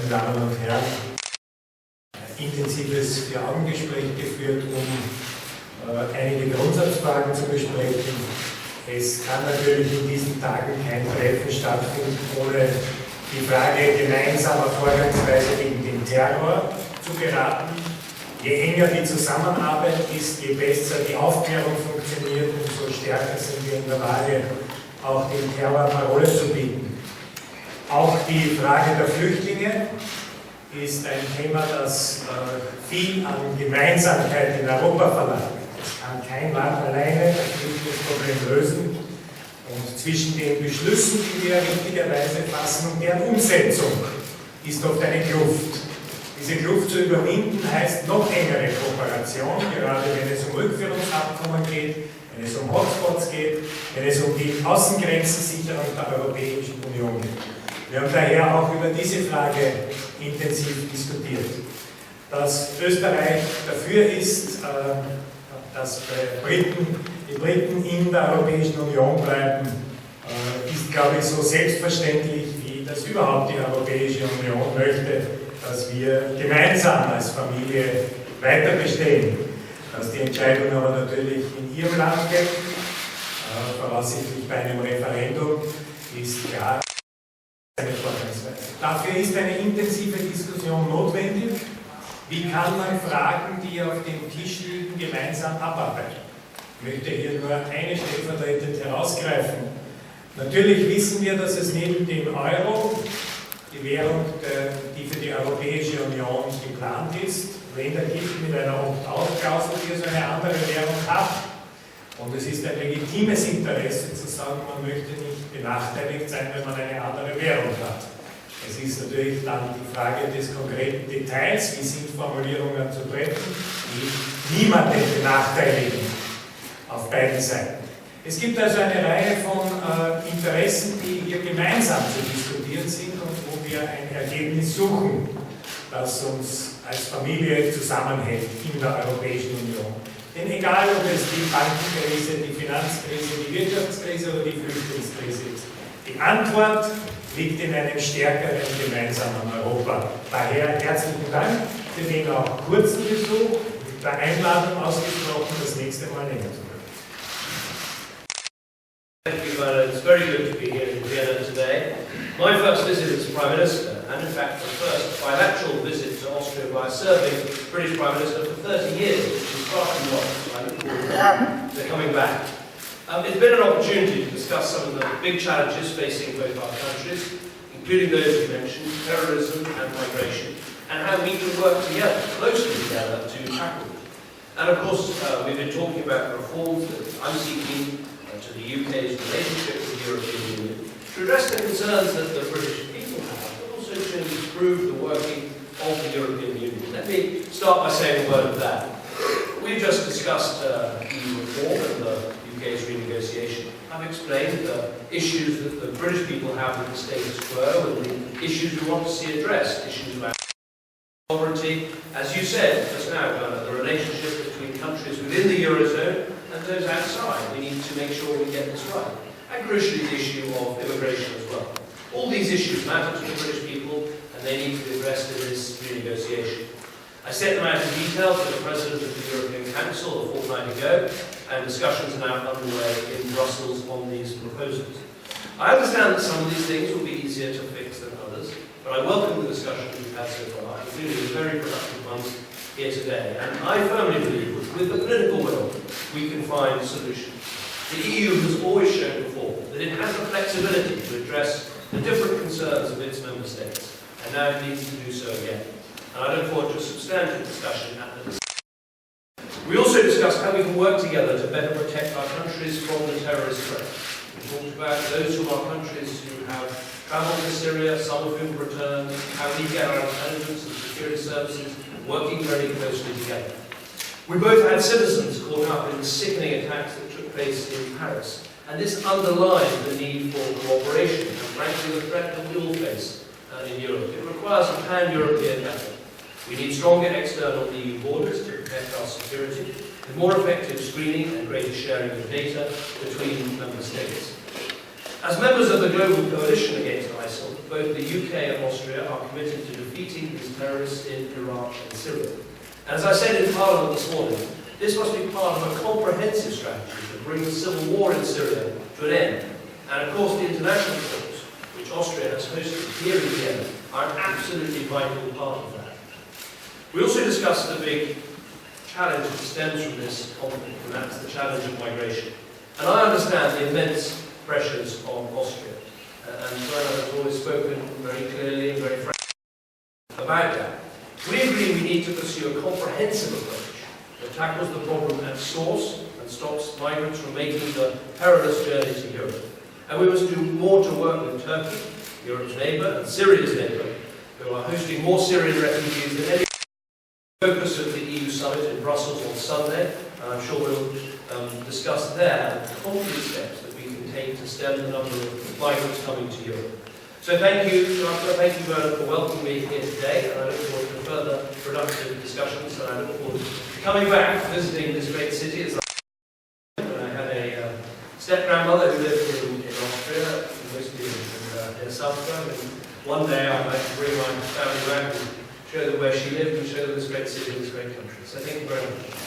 verehrten Damen und Herren, intensives Vier-Augen-Gespräch geführt, um einige Grundsatzfragen zu besprechen. Es kann natürlich in diesen Tagen kein Treffen stattfinden, ohne die Frage gemeinsamer Vorgangsweise gegen den Terror zu beraten. Je enger die Zusammenarbeit ist, je besser die Aufklärung funktioniert, umso stärker sind wir in der Lage, auch dem Terror Parole zu bieten. Auch die Frage der Flüchtlinge ist ein Thema, das viel an Gemeinsamkeit in Europa verlangt. Es kann kein Land alleine das Flüchtlingsproblem lösen. Und zwischen den Beschlüssen, die wir richtigerweise fassen, und deren Umsetzung ist oft eine Kluft. Diese Kluft zu überwinden heißt noch engere Kooperation, gerade wenn es um Rückführungsabkommen geht, wenn es um Hotspots geht, wenn es um die Außengrenzensicherung der Europäischen Union geht. Wir haben daher auch über diese Frage intensiv diskutiert. Dass Österreich dafür ist, dass die Briten in der Europäischen Union bleiben, ist, glaube ich, so selbstverständlich, wie das überhaupt die Europäische Union möchte, dass wir gemeinsam als Familie weiter bestehen. Dass die Entscheidung aber natürlich in Ihrem Land gilt, voraussichtlich bei einem Referendum, ist klar eine Vorgangsweise. Dafür ist eine intensive Diskussion notwendig. Wie kann man Fragen, die auf dem Tisch liegen, gemeinsam abarbeiten? Ich möchte hier nur eine stellvertretend herausgreifen. Natürlich wissen wir, dass es neben dem Euro, die Währung, die für die Europäische Union geplant ist, Länder gibt mit einer Opt-out-Klausel, die so eine andere Währung hat. Und es ist ein legitimes Interesse zu sagen, man möchte nicht benachteiligt sein, wenn man eine andere Währung hat. Es ist natürlich dann die Frage des konkreten Details, wie sind Formulierungen zu treffen, die niemanden benachteiligen auf beiden Seiten. Es gibt also eine Reihe von Interessen, die hier gemeinsam zu diskutieren sind und wo wir ein Ergebnis suchen, das uns als Familie zusammenhält in der Europäischen Union. Denn egal, ob es die Bankenkrise, die Finanzkrise, die Wirtschaftskrise oder die Flüchtlingskrise ist, die Antwort liegt in einem stärkeren gemeinsamen Europa. Daher herzlichen Dank für den auch kurzen Besuch, mit der Einladung ausgesprochen, das nächste Mal näher zu kommen. Thank you, Faymann. It's very good to be here in Vienna today. My first visit as Prime Minister, and in fact the first bilateral visit to Austria by a serving British Prime Minister for 30 years, which is far too long, so I look forward to coming back. It's been an opportunity to discuss some of the big challenges facing both our countries, including those you mentioned, terrorism and migration, and how we can work together, closely together, to tackle them. And of course, we've been talking about the reforms that I'm seeking to the UK's relationship with the European Union, to address the concerns that the British people have, but also to improve the working of the European Union. Let me start by saying a word of that. We've just discussed EU reform and the UK's renegotiation. I've explained the issues that the British people have with the status quo and the issues we want to see addressed, issues about sovereignty, as you said just now, the relationship between countries within the Eurozone and those outside. We need to make sure we get this right. And crucially, the issue of immigration as well. All these issues matter to the British people and they need to be addressed in this renegotiation. I set them out in detail to the President of the European Council a fortnight ago, and discussions are now underway in Brussels on these proposals. I understand that some of these things will be easier to fix than others, but I welcome the discussions we've had so far, including the very productive ones here today. And I firmly believe that with the political will, we can find solutions. The EU has always shown before that it has the flexibility to address the different concerns of its member states, and now it needs to do so again. And I look forward to a substantial discussion at the We also discussed how we can work together to better protect our countries from the terrorist threat. We talked about those from our countries who have travelled to Syria, some of whom returned, how we get our intelligence and security services working very closely together. We both had citizens caught up in the sickening attacks that took place in Paris, and this underlined the need for cooperation and frankly the threat that we all face in Europe. It requires a pan-European effort. We need stronger external EU borders to protect our security, with more effective screening and greater sharing of data between member states. As members of the global coalition against ISIL, both the UK and Austria are committed to defeating these terrorists in Iraq and Syria. And as I said in Parliament this morning, this must be part of a comprehensive strategy to bring the civil war in Syria to an end. And of course the international talks, which Austria has hosted here in Vienna, are an absolutely vital part of that. We also discussed the big challenge that stems from this conflict, and that's the challenge of migration. And I understand the immense pressures on Austria. And Dorina has always spoken very clearly and very frankly about that. We agree we need to pursue a comprehensive approach that tackles the problem at source and stops migrants from making the perilous journey to Europe. And we must do more to work with Turkey, Europe's neighbour, and Syria's neighbour, who are hosting more Syrian refugees than any. Focus of the EU summit in Brussels on Sunday, and I'm sure we'll discuss there the concrete steps that we can take to stem the number of migrants coming to Europe. So thank you, Bernard, for welcoming me here today, and I look forward to further productive discussions, and I look forward to coming back, visiting this great city. As I had a step-grandmother who lived in Austria, mostly in Salzburg, and one day I'd like to bring my family back and show them where she lived and show them this great city and this great country. So thank you very much.